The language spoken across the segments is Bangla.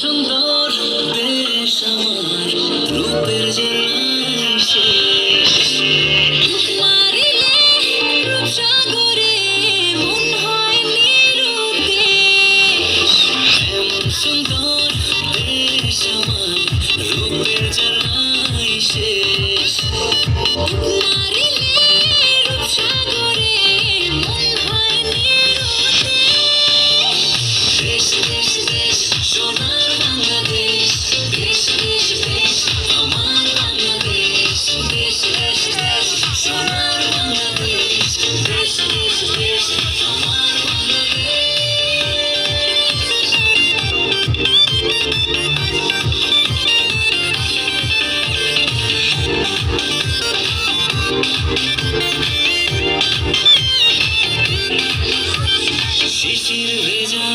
সুন্দর দেশ আমার, রূপের যে নাই শেষ। বুক মারিলে রূপসাগরে মন হয় নিরুদ্দেশ। এমন সুন্দর দেশ আমার, রূপের যে নাই শেষ। বুক মারিলে রূপসাগরে মন হয় নিরুদ্দেশ। দেশ দেশ দেশ সোনার বাংলাদেশ, দেশ দেশ দেশ আমার বাংলাদেশ। দেশ দেশ দেশ সোনার বাংলাদেশ, দেশ দেশ দেশ আমার শিশির ভেজা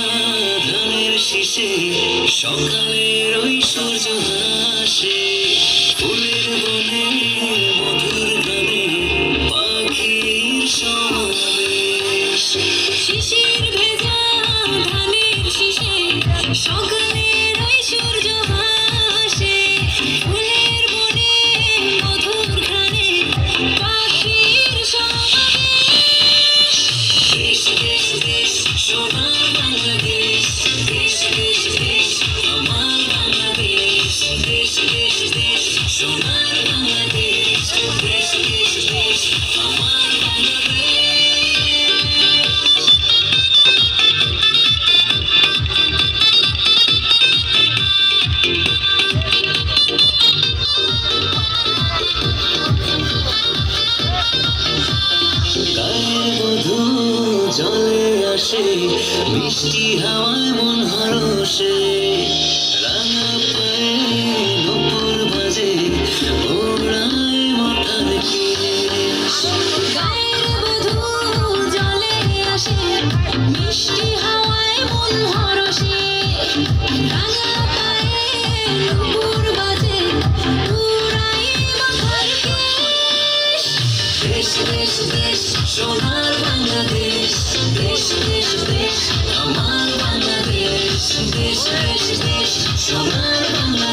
ধানের শীষে সকালের ওই সূর্য হাসে। ফুলের বনে মধুর গানে পাখির সমাবেশ। শিশির ভেজা ধানের শীষে সকালের ওই সূর্য হাসে। ফুলের বনে মধুর ঘ্রাণে পাখির সমাবেশ। দেশ দেশ দেশ সোনার বাংলাদেশ, দেশ দেশ দেশ আমার বাংলাদেশ। দেশ দেশ দেশ সোনার বাংলাদেশ, দেশ দেশ দেশ আমার গায়ে মধু জলে আসে, মিষ্টি হাওয়ায় মন হরষে। রাঙা পায়ে নূপুর বাজে, ওড়ায় মাথার কেশ। গায়ের বধূ জলে আসে, মিষ্টি হাওয়ায় মন হরষে। রাঙা পায়ে নূপুর বাজে, উড়ায় মাথার কেশ। দেশ দেশ দেশ সোনার বাংলাদেশ, দেশ দেশ দেশ আমার বাংলাদেশ। দেশ দেশ দেশ সোনার বাংলাদেশ।